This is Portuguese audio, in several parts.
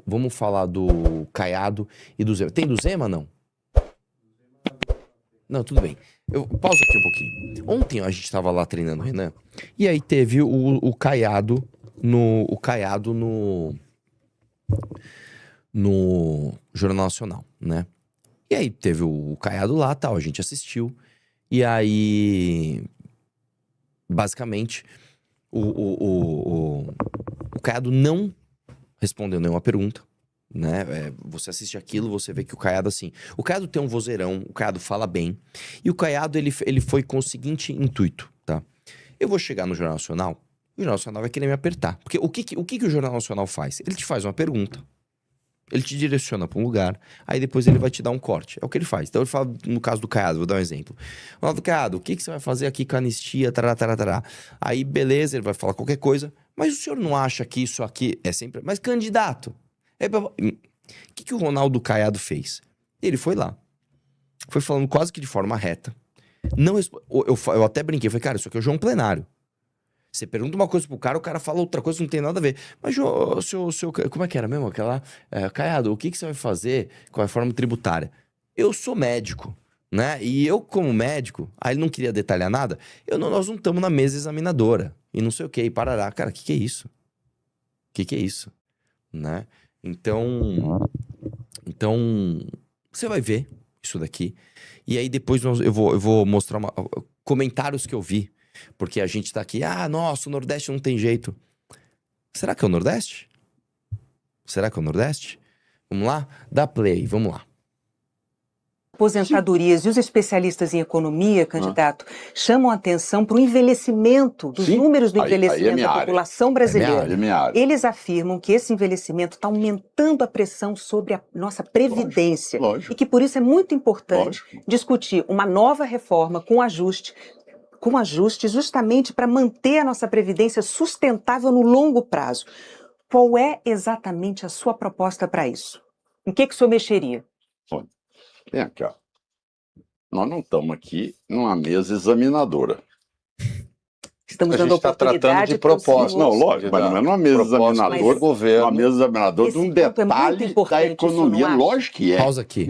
Vamos falar do Caiado e do Zema. Tem do Zema, não? Não, tudo bem. Pausa aqui um pouquinho. Ontem a gente tava lá treinando o Renan, e aí teve o Caiado no Jornal Nacional, né? E aí teve o Caiado lá, tal, a gente assistiu. E aí, basicamente, o Caiado não respondeu nenhuma pergunta, né? Você assiste aquilo, você vê que o Caiado, assim... O Caiado tem um vozeirão, o Caiado fala bem. E o Caiado, ele foi com o seguinte intuito, tá? Eu vou chegar no Jornal Nacional, o Jornal Nacional vai querer me apertar. Porque o que o Jornal Nacional faz? Ele te faz uma pergunta, ele te direciona pra um lugar, aí depois ele vai te dar um corte. É o que ele faz. Então ele fala, no caso do Caiado, vou dar um exemplo. Ronaldo Caiado, o que você vai fazer aqui com a anistia, tará, tará, tará. Aí, beleza, ele vai falar qualquer coisa, mas o senhor não acha que isso aqui é sempre... Mas candidato... O que o Ronaldo Caiado fez? Ele foi lá, foi falando quase que de forma reta. Eu até brinquei, falei, cara, isso aqui é o João Plenário. Você pergunta uma coisa pro cara, o cara fala outra coisa, não tem nada a ver. Mas, como é que era mesmo? Aquela, Caiado, o que você vai fazer com a reforma tributária? Eu sou médico, né? E eu, como médico, aí ele não queria detalhar nada, nós não estamos na mesa examinadora. E não sei o que, e parará. Cara, o que é isso? O que é isso? Né? Então, você vai ver isso daqui. E aí depois eu vou mostrar comentários que eu vi. Porque a gente tá aqui, nossa, o Nordeste não tem jeito. Será que é o Nordeste? Será que é o Nordeste? Vamos lá? Dá play, vamos lá. Aposentadorias e os especialistas em economia, candidato, chamam a atenção para o envelhecimento, dos números do envelhecimento da população brasileira. Eles afirmam que esse envelhecimento está aumentando a pressão sobre a nossa previdência. Lógico. E que por isso é muito importante discutir uma nova reforma com ajuste justamente para manter a nossa previdência sustentável no longo prazo. Qual é exatamente a sua proposta para isso? Em que o senhor mexeria? Vem aqui, ó. Nós não estamos aqui numa mesa examinadora. Estamos dando oportunidade tratando de propósito. Não, lógico, mas não é numa mesa examinadora, uma mesa examinadora de um detalhe da economia. Lógico que é. Pausa aqui.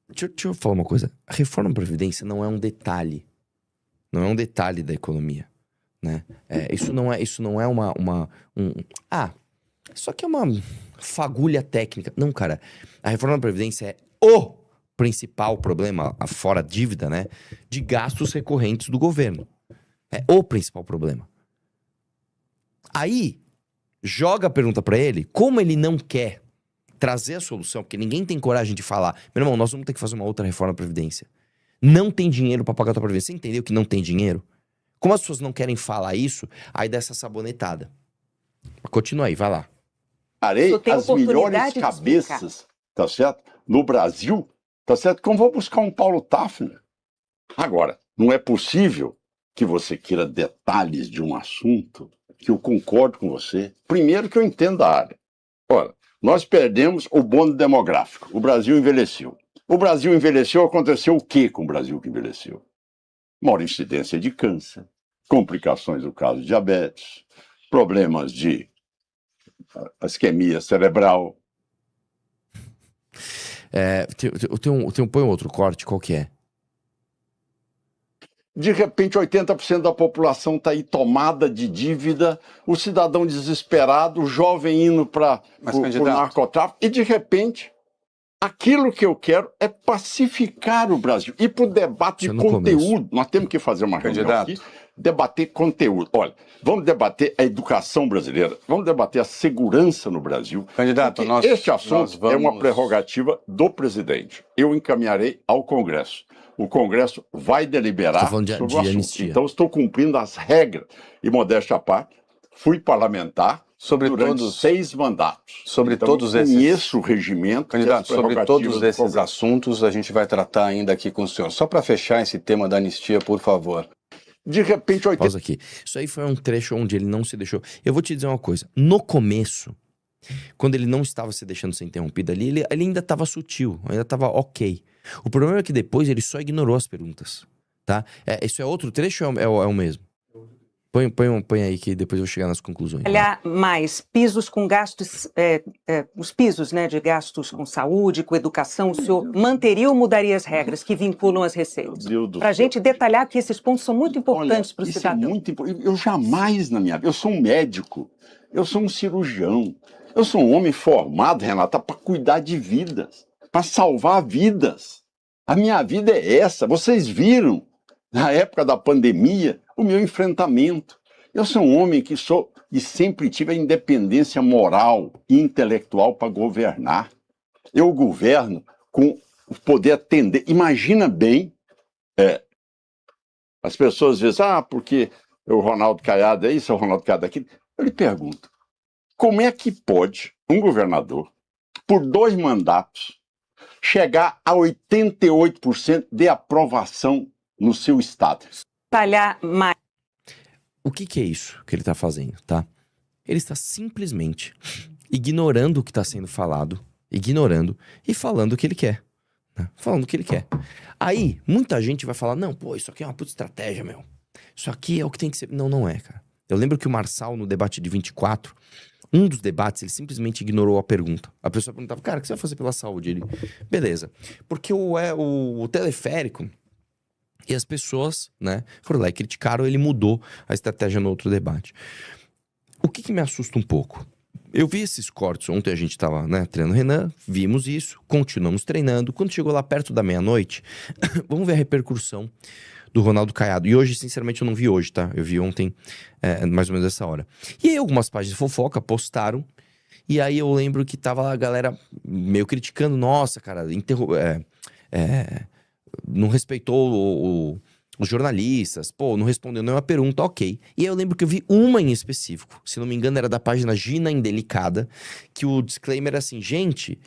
Deixa eu falar uma coisa. A reforma da Previdência não é um detalhe. Não é um detalhe da economia, né? Isso não é isso aqui é uma fagulha técnica. Não, cara. A reforma da Previdência é o principal problema, fora dívida, né? De gastos recorrentes do governo. É o principal problema. Aí, joga a pergunta pra ele, como ele não quer trazer a solução, porque ninguém tem coragem de falar, meu irmão, nós vamos ter que fazer uma outra reforma da Previdência. Não tem dinheiro pra pagar a tua Previdência. Você entendeu que não tem dinheiro? Como as pessoas não querem falar isso, aí dá essa sabonetada. Continua aí, vai lá. As melhores cabeças, tá certo? No Brasil, tá certo? Como vou buscar um Paulo Tafner. Agora, não é possível que você queira detalhes de um assunto que eu concordo com você. Primeiro que eu entendo a área. Ora, nós perdemos o bônus demográfico. O Brasil envelheceu. O Brasil envelheceu, aconteceu o que com o Brasil que envelheceu? Maior incidência de câncer, complicações do caso de diabetes, problemas de isquemia cerebral. Põe um outro corte, qual que é? De repente, 80% da população está aí tomada de dívida, o cidadão desesperado, o jovem indo para o narcotráfico, e de repente, aquilo que eu quero é pacificar o Brasil. E para o debate de conteúdo, nós temos que fazer uma reunião aqui, debater conteúdo. Olha, vamos debater a educação brasileira, vamos debater a segurança no Brasil. Candidato, este assunto é uma prerrogativa do presidente. Eu encaminharei ao Congresso. O Congresso vai deliberar sobre o assunto. Anistia. Então, estou cumprindo as regras. E, modéstia à parte, fui parlamentar durante 6 mandatos. Conheço o regimento. Candidato, sobre todos esses assuntos, a gente vai tratar ainda aqui com o senhor. Só para fechar esse tema da anistia, por favor. De repente, Pausa aqui. Isso aí foi um trecho onde ele não se deixou. Eu vou te dizer uma coisa. No começo, quando ele não estava se deixando ser interrompido ali, ele ainda estava sutil, ainda estava ok. O problema é que depois ele só ignorou as perguntas, tá? Isso é outro trecho ou é o mesmo? Põe aí que depois eu vou chegar nas conclusões. Olhar mais pisos com gastos, os pisos, né, de gastos com saúde, com educação, o senhor manteria ou mudaria as regras que vinculam as receitas? Para a gente detalhar que esses pontos são muito importantes para o cidadão. É muito importante. Eu jamais na minha vida, eu sou um médico, eu sou um cirurgião, eu sou um homem formado, Renata, para cuidar de vidas, para salvar vidas. A minha vida é essa. Vocês viram, na época da pandemia, o meu enfrentamento. Eu sou um homem que sou e sempre tive a independência moral e intelectual para governar. Eu governo com o poder atender. Imagina bem, as pessoas dizem, porque o Ronaldo Caiado é isso, o Ronaldo Caiado é aquilo. Eu lhe pergunto, como é que pode um governador, por 2 mandatos, chegar a 88% de aprovação no seu estado? Detalhar mais. O que é isso que ele está fazendo, tá? Ele está simplesmente ignorando o que está sendo falado, ignorando e falando o que ele quer. Né? Falando o que ele quer. Aí, muita gente vai falar, não, pô, isso aqui é uma puta estratégia, meu. Isso aqui é o que tem que ser. Não, não é, cara. Eu lembro que o Marçal, no debate de 24, um dos debates, ele simplesmente ignorou a pergunta. A pessoa perguntava, cara, o que você vai fazer pela saúde? Ele, beleza. Porque o teleférico... E as pessoas, né, foram lá e criticaram, ele mudou a estratégia no outro debate. O que me assusta um pouco? Eu vi esses cortes, ontem a gente tava, né, treinando o Renan, vimos isso, continuamos treinando. Quando chegou lá perto da meia-noite, vamos ver a repercussão do Ronaldo Caiado. E hoje, sinceramente, eu não vi hoje, tá? Eu vi ontem, mais ou menos essa hora. E aí algumas páginas de fofoca postaram, e aí eu lembro que tava a galera meio criticando, nossa, cara, não respeitou os jornalistas, não respondeu nenhuma pergunta, ok. E aí eu lembro que eu vi uma em específico, se não me engano era da página Gina Indelicada, que o disclaimer era assim, gente,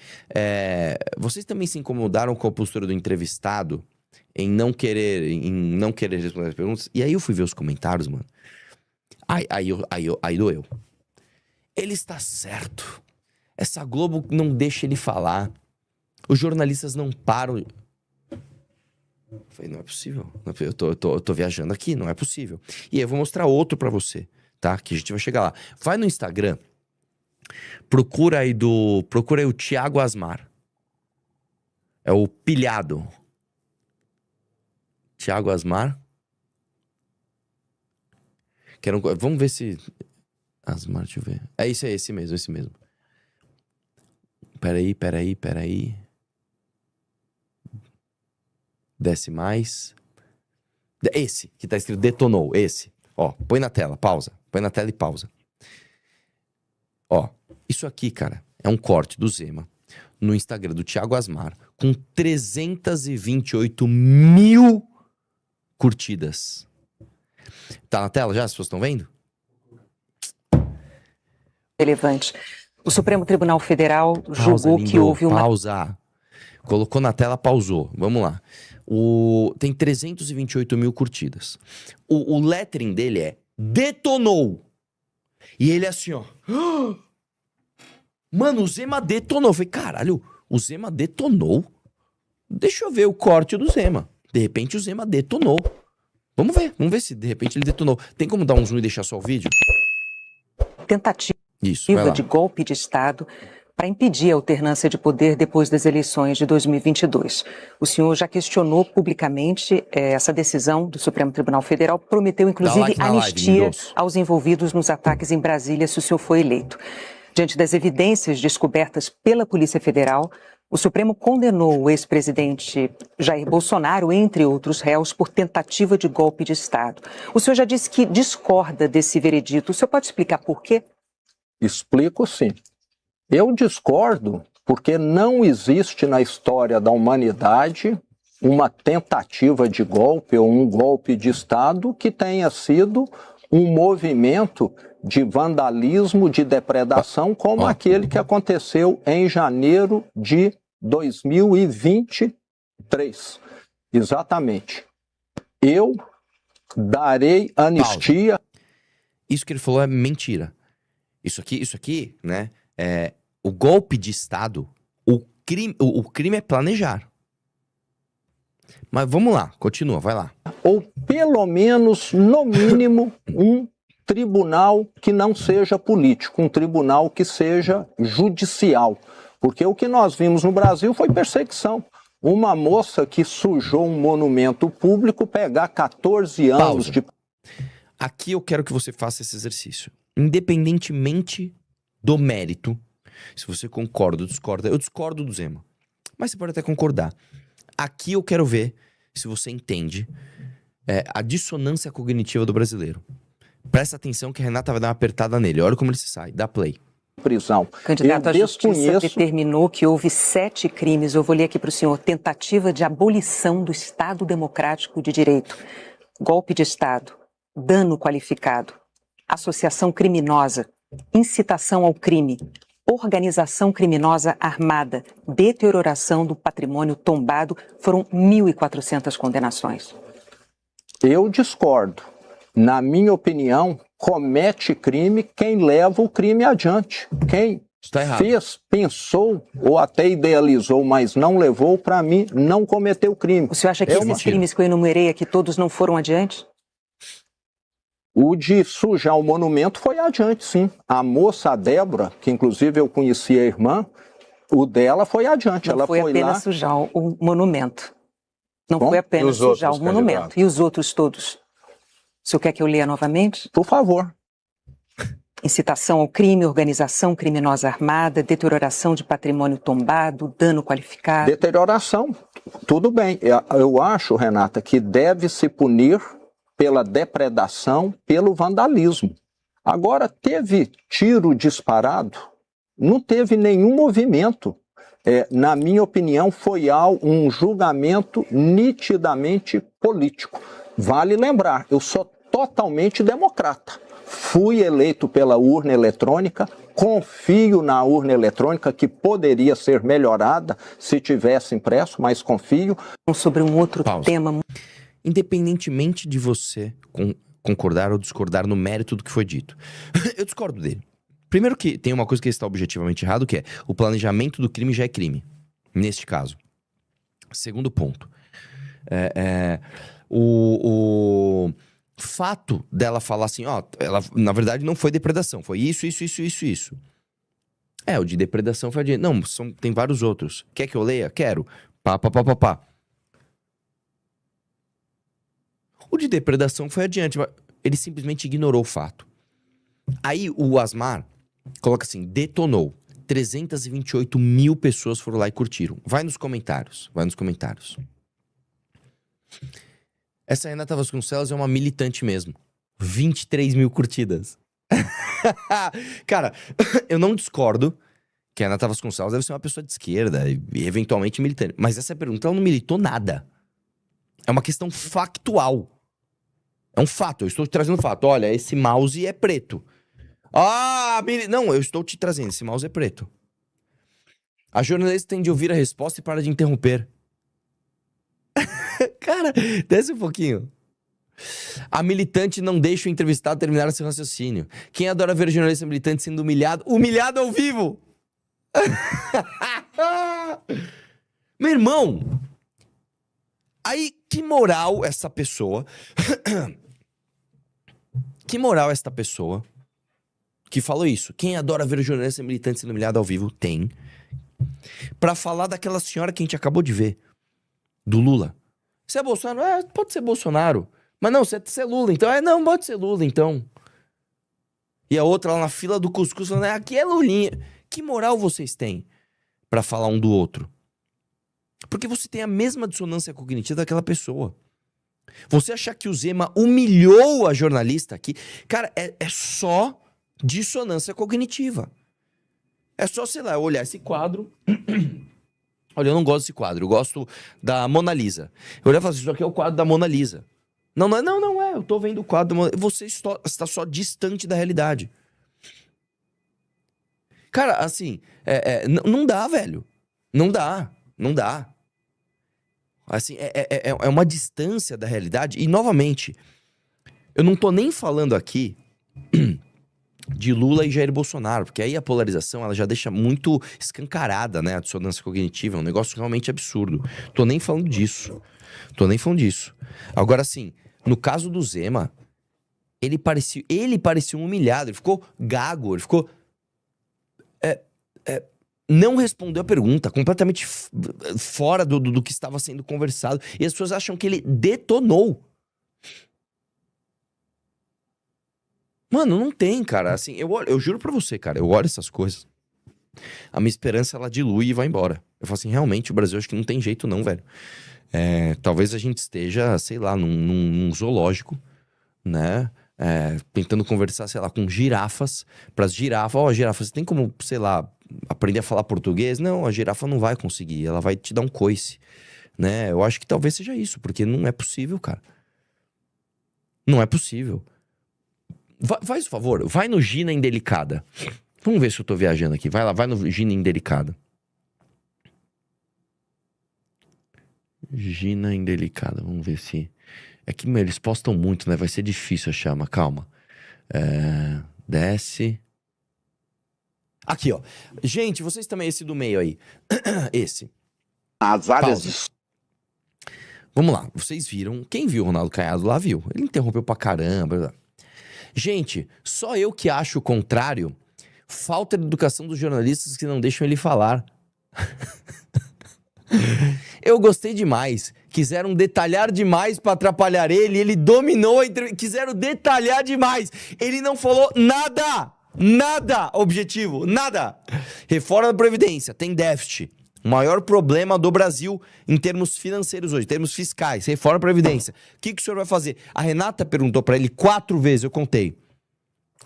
vocês também se incomodaram com a postura do entrevistado em não querer responder as perguntas? E aí eu fui ver os comentários, mano. Aí doeu. Ele está certo. Essa Globo não deixa ele falar. Os jornalistas não param... Eu falei, não é possível. Eu tô viajando aqui, não é possível. E aí eu vou mostrar outro pra você, tá? Que a gente vai chegar lá. Vai no Instagram, procura aí o Thiago Asmar. É o pilhado. Thiago Asmar. Vamos ver se... Asmar, deixa eu ver. É isso aí, esse mesmo. Peraí. Desce mais. Esse, que tá escrito detonou, esse. Ó, põe na tela, pausa. Põe na tela e pausa. Ó, isso aqui, cara, é um corte do Zema no Instagram do Thiago Asmar com 328 mil curtidas. Tá na tela já? As pessoas estão vendo? Relevante. O Supremo Tribunal Federal julgou que houve uma... Pausa. Colocou na tela, pausou. Vamos lá. Tem 328 mil curtidas. O lettering dele é detonou. E ele é assim, ó. Mano, o Zema detonou. Eu falei, caralho, o Zema detonou? Deixa eu ver o corte do Zema. De repente o Zema detonou. Vamos ver se de repente ele detonou. Tem como dar um zoom e deixar só o vídeo? Tentativa de golpe de Estado para impedir a alternância de poder depois das eleições de 2022. O senhor já questionou publicamente essa decisão do Supremo Tribunal Federal, prometeu inclusive anistia aos envolvidos nos ataques em Brasília se o senhor for eleito. Diante das evidências descobertas pela Polícia Federal, o Supremo condenou o ex-presidente Jair Bolsonaro, entre outros réus, por tentativa de golpe de Estado. O senhor já disse que discorda desse veredito. O senhor pode explicar por quê? Explico, sim. Eu discordo porque não existe na história da humanidade uma tentativa de golpe ou um golpe de Estado que tenha sido um movimento de vandalismo, de depredação, como aquele que aconteceu em janeiro de 2023. Exatamente. Eu darei anistia... Isso que ele falou é mentira. Isso aqui, né, o golpe de Estado, o crime é planejar. Mas vamos lá, continua, vai lá. Ou pelo menos, no mínimo, um tribunal que não seja político, um tribunal que seja judicial. Porque o que nós vimos no Brasil foi perseguição. Uma moça que sujou um monumento público pegar 14 anos Pausa. de... Aqui eu quero que você faça esse exercício. Independentemente do mérito, se você concorda ou discorda, eu discordo do Zema. Mas você pode até concordar. Aqui eu quero ver se você entende a dissonância cognitiva do brasileiro. Presta atenção que a Renata vai dar uma apertada nele. Olha como ele se sai. Dá play. prisão. Candidato, a Justiça determinou que houve 7 crimes, eu vou ler aqui para o senhor, tentativa de abolição do Estado Democrático de Direito, golpe de Estado, dano qualificado, associação criminosa, incitação ao crime, organização criminosa armada, deterioração do patrimônio tombado, foram 1.400 condenações. Eu discordo. Na minha opinião, comete crime quem leva o crime adiante. Quem fez, pensou ou até idealizou, mas não levou, para mim, não cometeu crime. O senhor acha que esses crimes que eu enumerei aqui todos não foram adiante? O de sujar o monumento foi adiante, sim. A moça, a Débora, que inclusive eu conheci a irmã, o dela foi adiante. Não ela foi apenas lá... sujar o monumento. Não foi apenas sujar o monumento. E os outros todos? O senhor quer que eu leia novamente? Por favor. Incitação ao crime, organização criminosa armada, deterioração de patrimônio tombado, dano qualificado. Deterioração, tudo bem. Eu acho, Renata, que deve se punir pela depredação, pelo vandalismo. Agora, teve tiro disparado? Não teve nenhum movimento. Na minha opinião, foi um julgamento nitidamente político. Vale lembrar, eu sou totalmente democrata. Fui eleito pela urna eletrônica, confio na urna eletrônica, que poderia ser melhorada se tivesse impresso, mas confio. Sobre um outro tema. Independentemente de você concordar ou discordar no mérito do que foi dito, eu discordo dele. Primeiro que tem uma coisa que está objetivamente errado, que é o planejamento do crime já é crime, neste caso. Segundo ponto, o fato dela falar assim, ela na verdade não foi depredação, foi isso. O de depredação foi adiante. Não, tem vários outros. Quer que eu leia? Quero. Pá. O de depredação foi adiante, mas ele simplesmente ignorou o fato. Aí o Asmar coloca assim, detonou. 328 mil pessoas foram lá e curtiram. Vai nos comentários. Essa Renata Vasconcelos é uma militante mesmo. 23 mil curtidas. Cara, eu não discordo que a Renata Vasconcelos deve ser uma pessoa de esquerda e eventualmente militante. Mas essa pergunta, ela não militou nada. É uma questão factual. É um fato, eu estou te trazendo fato. Olha, esse mouse é preto. Não, eu estou te trazendo, esse mouse é preto. A jornalista tem de ouvir a resposta e para de interromper. Cara, desce um pouquinho. A militante não deixa o entrevistado terminar seu raciocínio. Quem adora ver jornalista militante sendo humilhado ao vivo. Meu irmão, aí que moral essa pessoa que falou isso? Quem adora ver o jornalista militante sendo humilhado ao vivo tem pra falar daquela senhora que a gente acabou de ver, do Lula. Você é Bolsonaro? Pode ser Bolsonaro. Mas não, você é Lula, então. Não, pode ser Lula, então. E a outra lá na fila do cuscuz falando, aqui é Lulinha. Que moral vocês têm pra falar um do outro? Porque você tem a mesma dissonância cognitiva daquela pessoa. Você achar que o Zema humilhou a jornalista aqui, cara, é só dissonância cognitiva. É só, sei lá, olhar esse quadro. Olha, eu não gosto desse quadro, eu gosto da Mona Lisa. Eu olhar e falar assim, isso aqui é o quadro da Mona Lisa. Não é, eu tô vendo o quadro da Mona Lisa. Você está só distante da realidade. Cara, assim, não dá, velho. Não dá. Assim, é uma distância da realidade. E, novamente, eu não tô nem falando aqui de Lula e Jair Bolsonaro, porque aí a polarização ela já deixa muito escancarada, né, a dissonância cognitiva, é um negócio realmente absurdo. Tô nem falando disso. Agora, assim, no caso do Zema, ele parecia um humilhado, ele ficou gago, ele ficou... não respondeu a pergunta, completamente fora do que estava sendo conversado, e as pessoas acham que ele detonou. Mano, não tem, cara. Assim, eu juro pra você, cara, eu olho essas coisas, a minha esperança, ela dilui e vai embora. Eu falo assim, realmente, o Brasil acho que não tem jeito não, velho. Talvez a gente esteja, sei lá, num zoológico, né? Tentando conversar, sei lá, com girafas. Pras girafas, girafa, você tem como, sei lá, aprender a falar português? Não, a girafa não vai conseguir, ela vai te dar um coice, né? Eu acho que talvez seja isso, porque não é possível, cara. Não é possível. Faz o favor, vai no Gina Indelicada. Vamos ver se eu tô viajando aqui. Vai lá, vai no Gina Indelicada. Gina Indelicada, vamos ver se... É que, meu, eles postam muito, né? Vai ser difícil achar, mas calma. Desce. Aqui, ó. Gente, vocês também, esse do meio aí. Esse. As áreas... Vamos lá, vocês viram. Quem viu o Ronaldo Caiado lá viu. Ele interrompeu pra caramba. Gente, só eu que acho o contrário. Falta de educação dos jornalistas que não deixam ele falar. Eu gostei demais. Quiseram detalhar demais pra atrapalhar ele. Ele dominou a entrevista. Quiseram detalhar demais. Ele não falou nada. Nada objetivo. Nada. Reforma da Previdência. Tem déficit. O maior problema do Brasil em termos financeiros hoje, em termos fiscais, reforma da Previdência. O que o senhor vai fazer? A Renata perguntou pra ele 4 vezes, eu contei.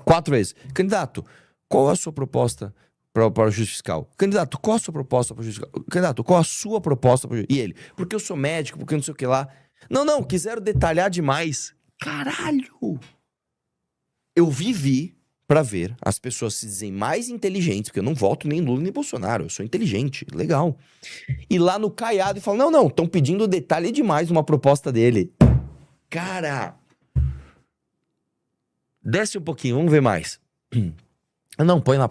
4 vezes. Candidato, qual a sua proposta para o ajuste fiscal? Candidato, qual a sua proposta para o ajuste fiscal? Candidato, qual a sua proposta para o ajuste? E ele, porque eu sou médico, porque eu não sei o que lá. Não, quiseram detalhar demais. Caralho! Eu vivi pra ver as pessoas se dizem mais inteligentes, porque eu não voto nem Lula nem Bolsonaro, eu sou inteligente, legal. E lá no Caiado e falam, não, estão pedindo detalhe demais numa proposta dele. Cara! Desce um pouquinho, vamos ver mais. Não, põe lá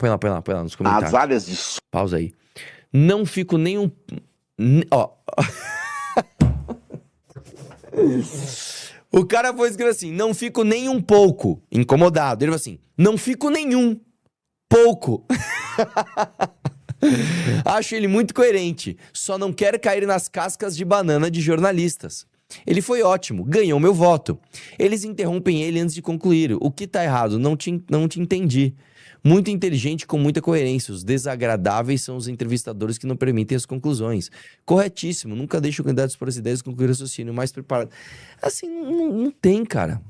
nos comentários. As áreas de... Pausa aí. Não fico nem um... Ó. O cara foi escrever assim, não fico nem um pouco incomodado. Ele falou assim, não fico nenhum pouco. Acho ele muito coerente. Só não quer cair nas cascas de banana de jornalistas. Ele foi ótimo, ganhou meu voto. Eles interrompem ele antes de concluir. O que tá errado? Não te entendi. Muito inteligente, com muita coerência. Os desagradáveis são os entrevistadores que não permitem as conclusões. Corretíssimo. Nunca deixa o candidato para as ideias concluir o raciocínio mais preparado. Assim, não tem, cara.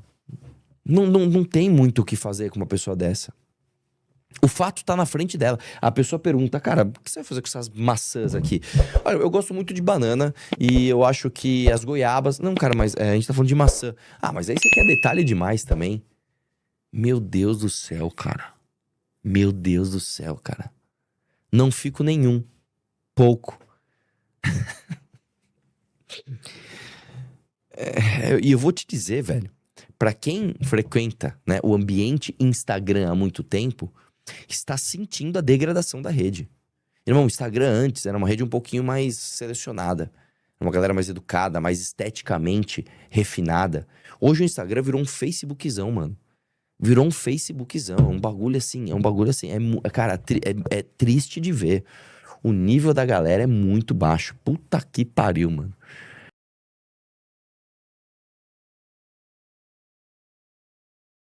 Não tem muito o que fazer com uma pessoa dessa. O fato tá na frente dela. A pessoa pergunta, cara, o que você vai fazer com essas maçãs aqui? Olha, eu gosto muito de banana e eu acho que as goiabas... Não, cara, mas a gente tá falando de maçã. Ah, mas aí você quer detalhe demais também. Meu Deus do céu, cara. Meu Deus do céu, cara. Não fico nenhum. Pouco. E eu vou te dizer, velho. Pra quem frequenta, né, o ambiente Instagram há muito tempo, está sentindo a degradação da rede. Irmão, o Instagram antes era uma rede um pouquinho mais selecionada. Uma galera mais educada, mais esteticamente refinada. Hoje o Instagram virou um Facebookzão, mano. Virou um Facebookzão, um bagulho assim, cara, é triste de ver. O nível da galera é muito baixo. Puta que pariu, mano.